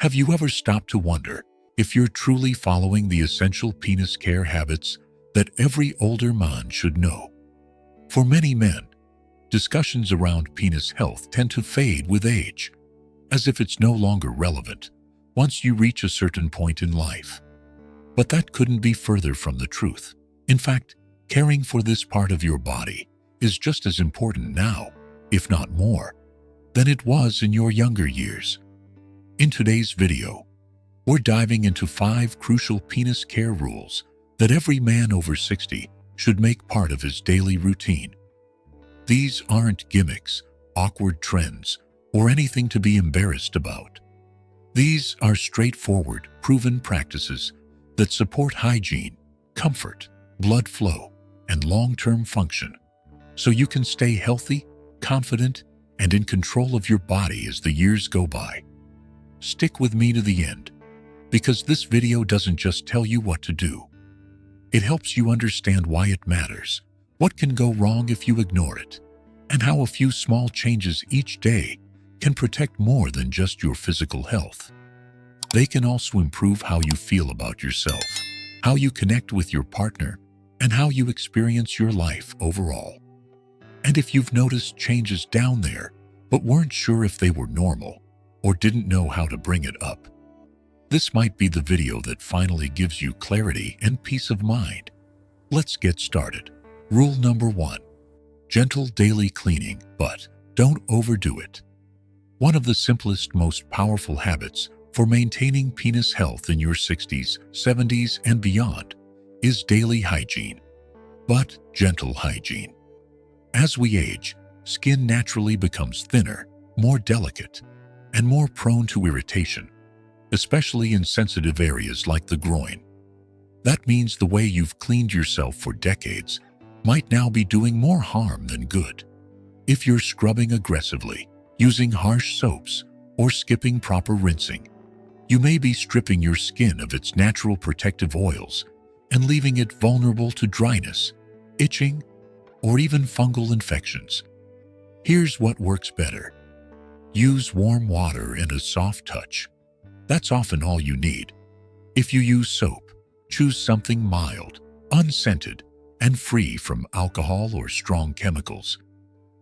Have you ever stopped to wonder if you're truly following the essential penis care habits that every older man should know? For many men, discussions around penis health tend to fade with age, as if it's no longer relevant once you reach a certain point in life. But that couldn't be further from the truth. In fact, caring for this part of your body is just as important now, if not more, than it was in your younger years. In today's video, we're diving into 5 crucial penis care rules that every man over 60 should make part of his daily routine. These aren't gimmicks, awkward trends, or anything to be embarrassed about. These are straightforward, proven practices that support hygiene, comfort, blood flow, and long-term function, so you can stay healthy, confident, and in control of your body as the years go by. Stick with me to the end, because this video doesn't just tell you what to do. It helps you understand why it matters, what can go wrong if you ignore it, and how a few small changes each day can protect more than just your physical health. They can also improve how you feel about yourself, how you connect with your partner, and how you experience your life overall. And if you've noticed changes down there, but weren't sure if they were normal or didn't know how to bring it up, this might be the video that finally gives you clarity and peace of mind. Let's get started. Rule number 1. Gentle daily cleaning, but don't overdo it. One of the simplest, most powerful habits for maintaining penis health in your 60s, 70s, and beyond is daily hygiene, but gentle hygiene. As we age, skin naturally becomes thinner, more delicate, and more prone to irritation, especially in sensitive areas like the groin. That means the way you've cleaned yourself for decades might now be doing more harm than good. If you're scrubbing aggressively, using harsh soaps, or skipping proper rinsing, you may be stripping your skin of its natural protective oils and leaving it vulnerable to dryness, itching, or even fungal infections. Here's what works better. Use warm water and a soft touch. That's often all you need. If you use soap, choose something mild, unscented, and free from alcohol or strong chemicals.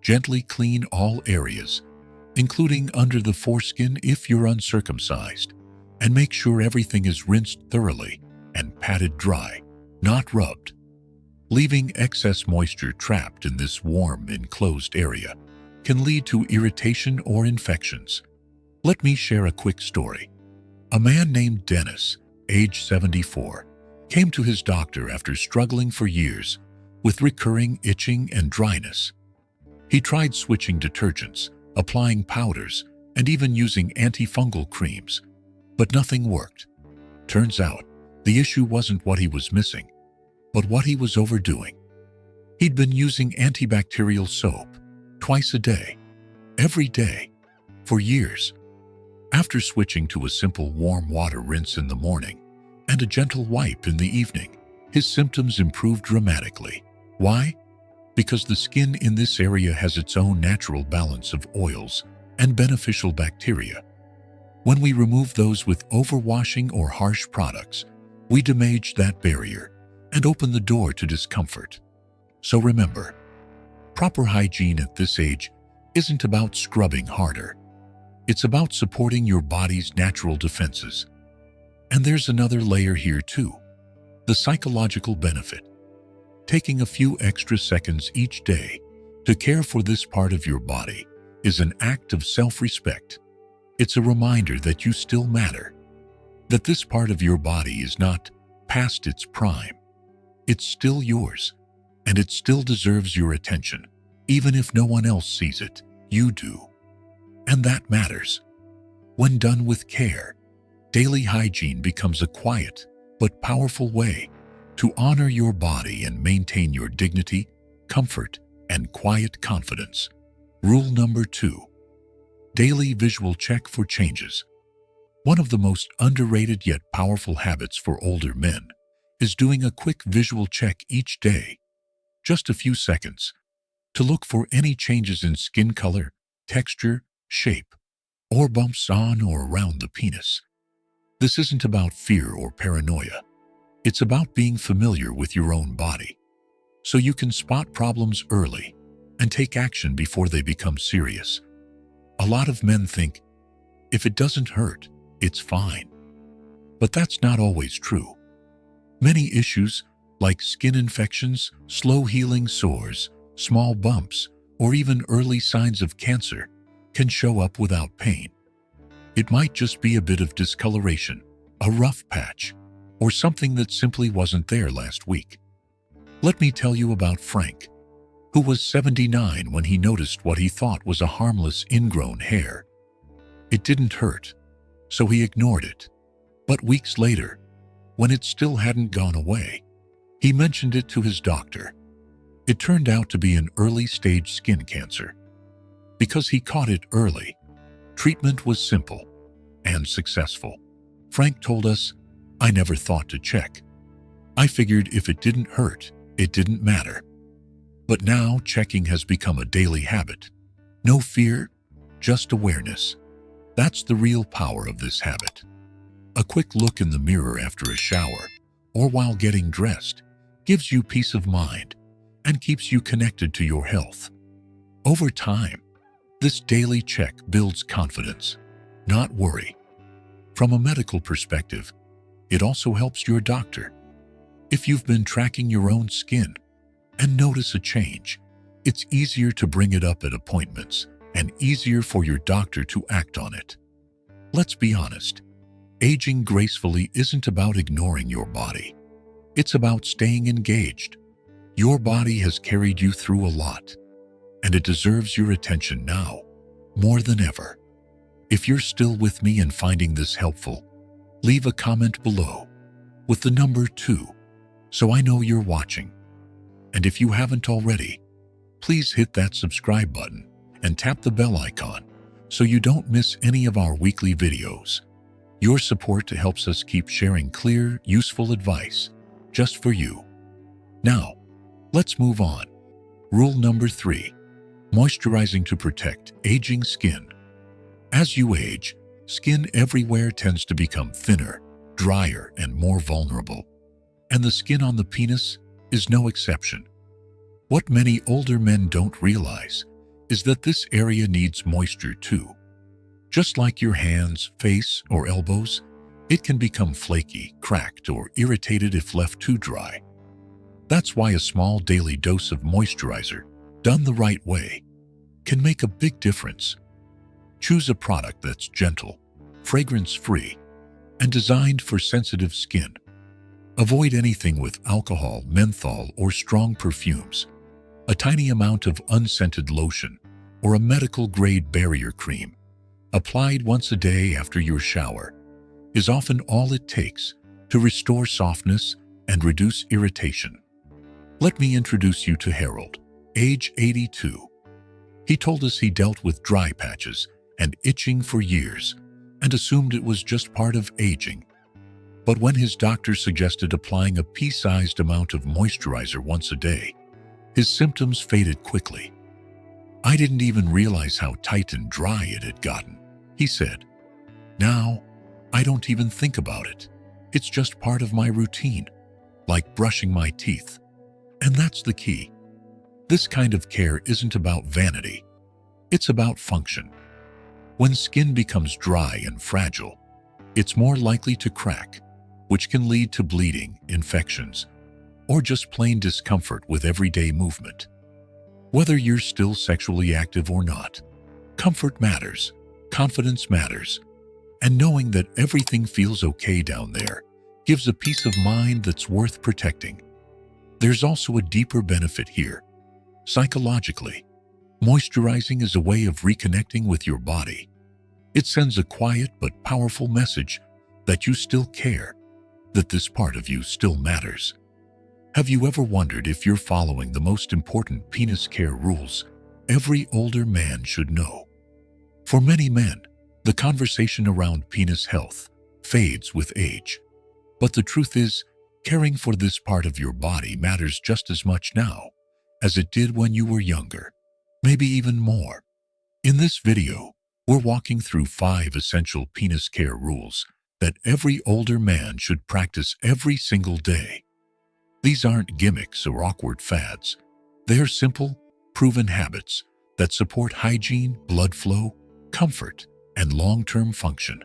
Gently clean all areas, including under the foreskin if you're uncircumcised, and make sure everything is rinsed thoroughly and patted dry, not rubbed. Leaving excess moisture trapped in this warm, enclosed area can lead to irritation or infections. Let me share a quick story. A man named Dennis, age 74, came to his doctor after struggling for years with recurring itching and dryness. He tried switching detergents, applying powders, and even using antifungal creams, but nothing worked. Turns out, the issue wasn't what he was missing, but what he was overdoing. He'd been using antibacterial soap twice a day, every day, for years. After switching to a simple warm water rinse in the morning and a gentle wipe in the evening, his symptoms improved dramatically. Why? Because the skin in this area has its own natural balance of oils and beneficial bacteria. When we remove those with overwashing or harsh products, we damage that barrier and open the door to discomfort. So remember, proper hygiene at this age isn't about scrubbing harder. It's about supporting your body's natural defenses. And there's another layer here too, the psychological benefit. Taking a few extra seconds each day to care for this part of your body is an act of self-respect. It's a reminder that you still matter, that this part of your body is not past its prime. It's still yours, and it still deserves your attention. Even if no one else sees it, you do. And that matters. When done with care, daily hygiene becomes a quiet but powerful way to honor your body and maintain your dignity, comfort, and quiet confidence. Rule number 2. Daily visual check for changes. One of the most underrated yet powerful habits for older men is doing a quick visual check each day, just a few seconds, to look for any changes in skin color, texture, shape, or bumps on or around the penis. This isn't about fear or paranoia. It's about being familiar with your own body, so you can spot problems early and take action before they become serious. A lot of men think, if it doesn't hurt, it's fine. But that's not always true. Many issues, like skin infections, slow-healing sores, small bumps, or even early signs of cancer, can show up without pain. It might just be a bit of discoloration, a rough patch, or something that simply wasn't there last week. Let me tell you about Frank, who was 79 when he noticed what he thought was a harmless ingrown hair. It didn't hurt, so he ignored it. But weeks later, when it still hadn't gone away, he mentioned it to his doctor. It turned out to be an early-stage skin cancer. Because he caught it early, treatment was simple and successful. Frank told us, "I never thought to check. I figured if it didn't hurt, it didn't matter. But now checking has become a daily habit. No fear, just awareness. That's the real power of this habit." A quick look in the mirror after a shower or while getting dressed gives you peace of mind and keeps you connected to your health. Over time, this daily check builds confidence, not worry. From a medical perspective, it also helps your doctor. If you've been tracking your own skin and notice a change, it's easier to bring it up at appointments and easier for your doctor to act on it. Let's be honest. Aging gracefully isn't about ignoring your body. It's about staying engaged. Your body has carried you through a lot, and it deserves your attention now, more than ever. If you're still with me and finding this helpful, leave a comment below with the number 2, so I know you're watching. And if you haven't already, please hit that subscribe button and tap the bell icon so you don't miss any of our weekly videos. Your support helps us keep sharing clear, useful advice just for you. Now, let's move on. Rule number 3, moisturizing to protect aging skin. As you age, skin everywhere tends to become thinner, drier, and more vulnerable. And the skin on the penis is no exception. What many older men don't realize is that this area needs moisture too. Just like your hands, face, or elbows, it can become flaky, cracked, or irritated if left too dry. That's why a small daily dose of moisturizer, done the right way, can make a big difference. Choose a product that's gentle, fragrance-free, and designed for sensitive skin. Avoid anything with alcohol, menthol, or strong perfumes. A tiny amount of unscented lotion or a medical-grade barrier cream, applied once a day after your shower, is often all it takes to restore softness and reduce irritation. Let me introduce you to Harold, age 82. He told us he dealt with dry patches and itching for years and assumed it was just part of aging. But when his doctor suggested applying a pea-sized amount of moisturizer once a day, his symptoms faded quickly. "I didn't even realize how tight and dry it had gotten," he said. "Now, I don't even think about it. It's just part of my routine, like brushing my teeth." And that's the key. This kind of care isn't about vanity. It's about function. When skin becomes dry and fragile, it's more likely to crack, which can lead to bleeding, infections, or just plain discomfort with everyday movement. Whether you're still sexually active or not, comfort matters, confidence matters, and knowing that everything feels okay down there gives a peace of mind that's worth protecting. There's also a deeper benefit here. Psychologically, moisturizing is a way of reconnecting with your body. It sends a quiet but powerful message that you still care, that this part of you still matters. Have you ever wondered if you're following the most important penis care rules every older man should know? For many men, the conversation around penis health fades with age. But the truth is, caring for this part of your body matters just as much now as it did when you were younger, maybe even more. In this video, We're walking through 5 essential penis care rules that every older man should practice every single day. These aren't gimmicks or awkward fads. They're simple, proven habits that support hygiene, blood flow, comfort, and long-term function.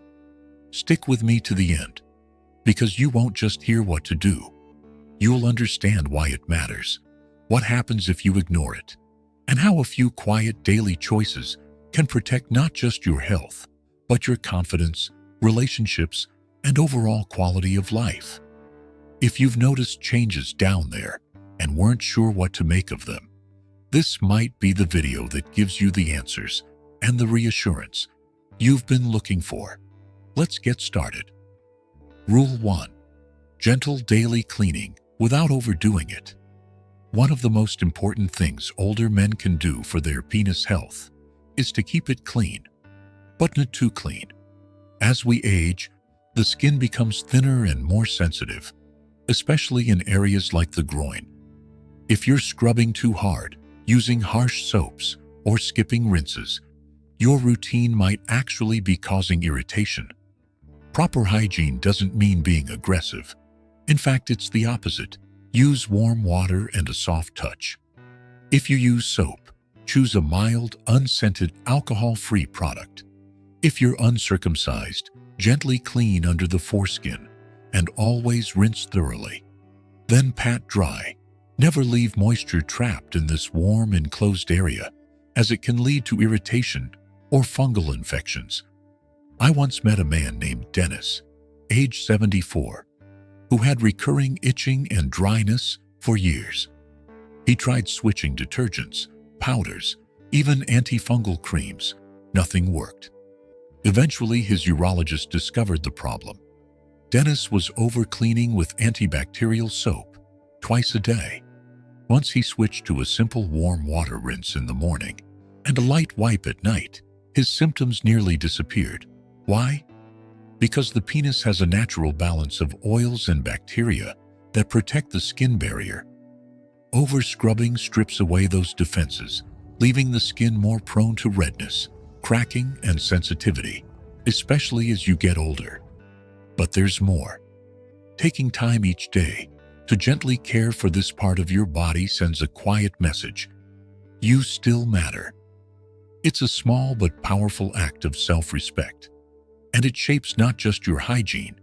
Stick with me to the end, because you won't just hear what to do. You'll understand why it matters, what happens if you ignore it, and how a few quiet daily choices can protect not just your health, but your confidence, relationships, and overall quality of life. If you've noticed changes down there and weren't sure what to make of them, this might be the video that gives you the answers and the reassurance you've been looking for. Let's get started. Rule 1. Gentle daily cleaning without overdoing it. One of the most important things older men can do for their penis health is to keep it clean, but not too clean. As we age, the skin becomes thinner and more sensitive, especially in areas like the groin. If you're scrubbing too hard, using harsh soaps, or skipping rinses, your routine might actually be causing irritation. Proper hygiene doesn't mean being aggressive. In fact, it's the opposite. Use warm water and a soft touch. If you use soap, choose a mild, unscented, alcohol-free product. If you're uncircumcised, gently clean under the foreskin and always rinse thoroughly. Then pat dry. Never leave moisture trapped in this warm, enclosed area, as it can lead to irritation or fungal infections. I once met a man named Dennis, age 74, who had recurring itching and dryness for years. He tried switching detergents, powders, even antifungal creams. Nothing worked. Eventually, his urologist discovered the problem. Dennis was overcleaning with antibacterial soap twice a day. Once he switched to a simple warm water rinse in the morning and a light wipe at night, his symptoms nearly disappeared. Why? Because the penis has a natural balance of oils and bacteria that protect the skin barrier. Over-scrubbing strips away those defenses, leaving the skin more prone to redness, cracking, and sensitivity, especially as you get older. But there's more. Taking time each day to gently care for this part of your body sends a quiet message. You still matter. It's a small but powerful act of self-respect, and it shapes not just your hygiene,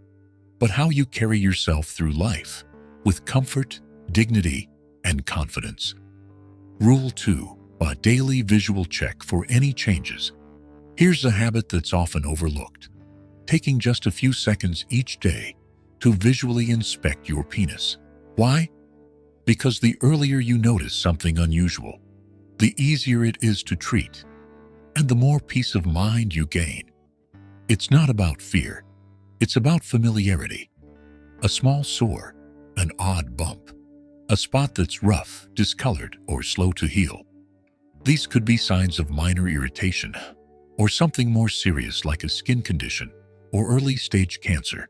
but how you carry yourself through life with comfort, dignity, and confidence. Rule 2. A daily visual check for any changes. Here's a habit that's often overlooked. Taking just a few seconds each day to visually inspect your penis. Why? Because the earlier you notice something unusual, the easier it is to treat, and the more peace of mind you gain. It's not about fear. It's about familiarity. A small sore, an odd bump, a spot that's rough, discolored, or slow to heal. These could be signs of minor irritation, or something more serious like a skin condition or early-stage cancer.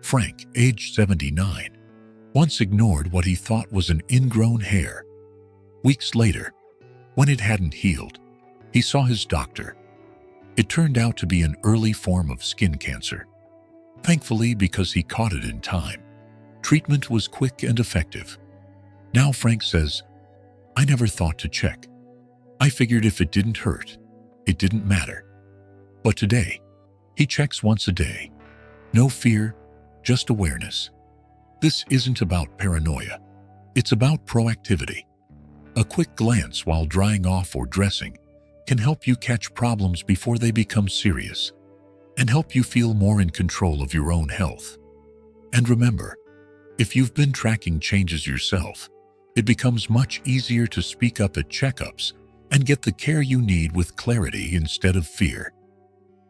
Frank, age 79, once ignored what he thought was an ingrown hair. Weeks later, when it hadn't healed, he saw his doctor. It turned out to be an early form of skin cancer. Thankfully, because he caught it in time, treatment was quick and effective. Now Frank says, "I never thought to check. I figured if it didn't hurt, it didn't matter." But today, he checks once a day. No fear, just awareness. This isn't about paranoia. It's about proactivity. A quick glance while drying off or dressing can help you catch problems before they become serious and help you feel more in control of your own health. And remember, if you've been tracking changes yourself, it becomes much easier to speak up at checkups and get the care you need with clarity instead of fear.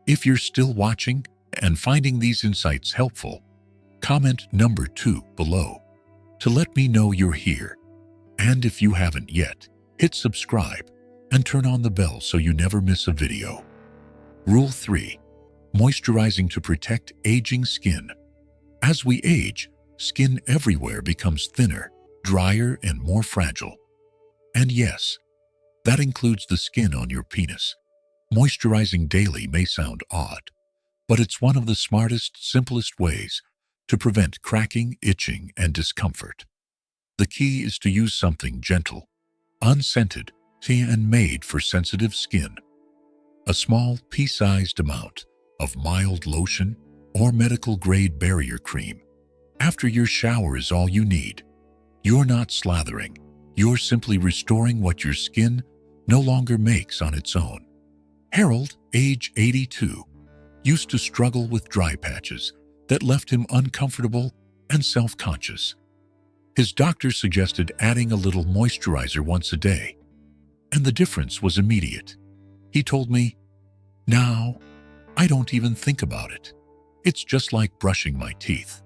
If you're still watching and finding these insights helpful, comment number 2 below to let me know you're here. And if you haven't yet, hit subscribe and turn on the bell so you never miss a video. Rule 3. Moisturizing to protect aging skin. As we age, skin everywhere becomes thinner, drier, and more fragile. And yes, that includes the skin on your penis. Moisturizing daily may sound odd, but it's one of the smartest, simplest ways to prevent cracking, itching, and discomfort. The key is to use something gentle, unscented, and made for sensitive skin. A small, pea-sized amount of mild lotion or medical-grade barrier cream after your shower is all you need. You're not slathering, you're simply restoring what your skin no longer makes on its own. Harold, age 82, used to struggle with dry patches that left him uncomfortable and self-conscious. His doctor suggested adding a little moisturizer once a day, and the difference was immediate. He told me, "Now, I don't even think about it. It's just like brushing my teeth."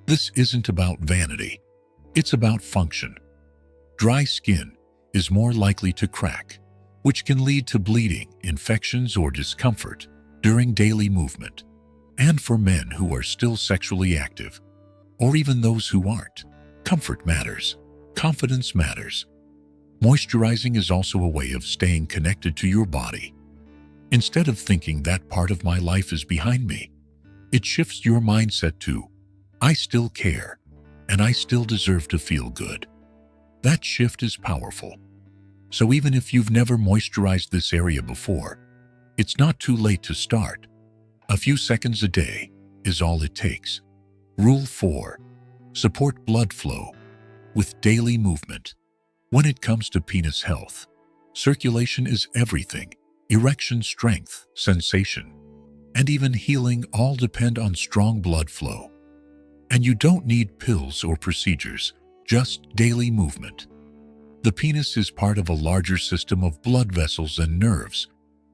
This isn't about vanity. It's about function. Dry skin is more likely to crack, which can lead to bleeding, infections, or discomfort during daily movement. And for men who are still sexually active, or even those who aren't, comfort matters. Confidence matters. Moisturizing is also a way of staying connected to your body. Instead of thinking that part of my life is behind me, it shifts your mindset to, I still care, and I still deserve to feel good. That shift is powerful. So even if you've never moisturized this area before, it's not too late to start. A few seconds a day is all it takes. Rule 4. Support blood flow with daily movement. When it comes to penis health, circulation is everything. Erection strength, sensation, and even healing all depend on strong blood flow. And you don't need pills or procedures, just daily movement. The penis is part of a larger system of blood vessels and nerves,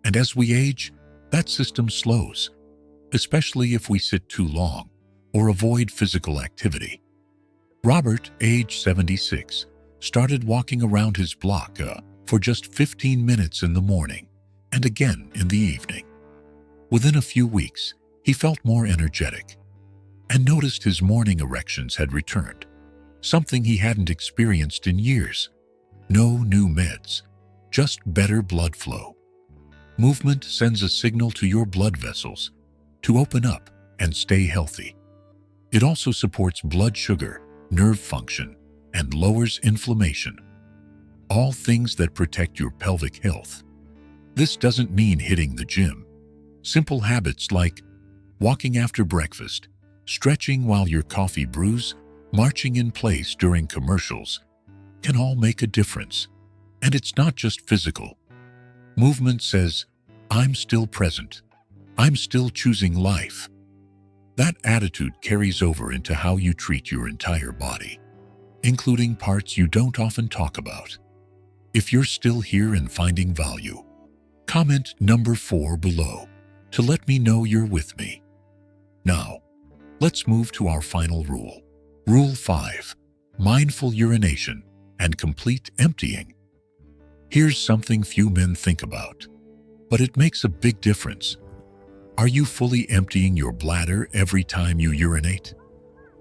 and as we age, that system slows, especially if we sit too long or avoid physical activity. Robert, age 76, started walking around his block for just 15 minutes in the morning and again in the evening. Within a few weeks, he felt more energetic and noticed his morning erections had returned, something he hadn't experienced in years. No new meds, just better blood flow. Movement sends a signal to your blood vessels to open up and stay healthy. It also supports blood sugar, nerve function, and lowers inflammation. All things that protect your pelvic health. This doesn't mean hitting the gym. Simple habits like walking after breakfast, stretching while your coffee brews, marching in place during commercials can all make a difference. And it's not just physical. Movement says, I'm still present. I'm still choosing life. That attitude carries over into how you treat your entire body, including parts you don't often talk about. If you're still here and finding value, comment number 4 below to let me know you're with me. Now, let's move to our final rule. Rule 5. Mindful urination and complete emptying. Here's something few men think about, but it makes a big difference. Are you fully emptying your bladder every time you urinate?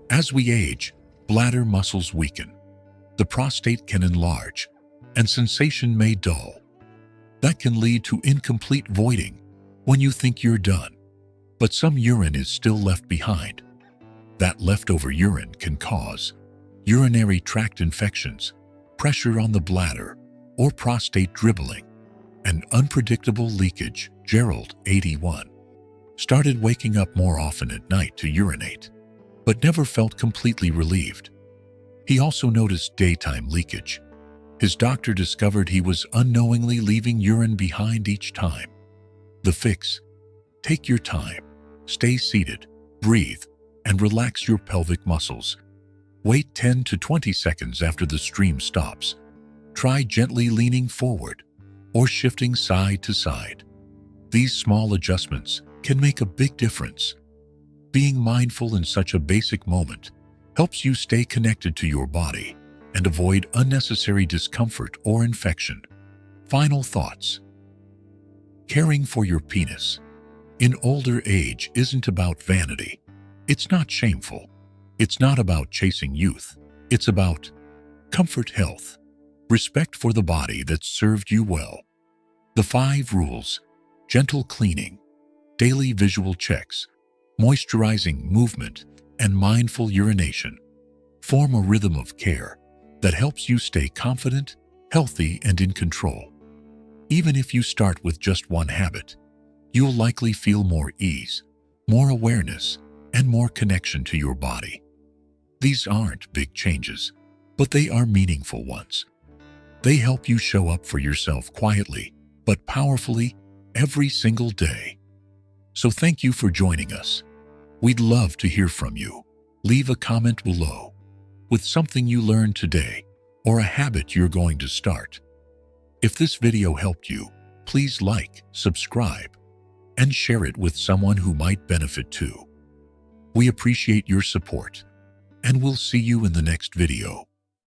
As we age, bladder muscles weaken. The prostate can enlarge, and sensation may dull. That can lead to incomplete voiding when you think you're done, but some urine is still left behind. That leftover urine can cause urinary tract infections, pressure on the bladder, or prostate dribbling, and unpredictable leakage. Gerald, 81, started waking up more often at night to urinate, but never felt completely relieved. He also noticed daytime leakage. His doctor discovered he was unknowingly leaving urine behind each time. The fix: take your time, stay seated, breathe, and relax your pelvic muscles. Wait 10 to 20 seconds after the stream stops. Try gently leaning forward or shifting side to side. These small adjustments can make a big difference. Being mindful in such a basic moment helps you stay connected to your body and avoid unnecessary discomfort or infection. Final thoughts. Caring for your penis in older age isn't about vanity. It's not shameful. It's not about chasing youth. It's about comfort, health, respect for the body that served you well. The 5 rules gentle cleaning, daily visual checks, moisturizing movement, and mindful urination form a rhythm of care that helps you stay confident, healthy, and in control. Even if you start with just one habit, you'll likely feel more ease, more awareness, and more connection to your body. These aren't big changes, but they are meaningful ones. They help you show up for yourself quietly, but powerfully every single day. So thank you for joining us. We'd love to hear from you. Leave a comment below with something you learned today or a habit you're going to start. If this video helped you, please like, subscribe, and share it with someone who might benefit too. We appreciate your support, and we'll see you in the next video.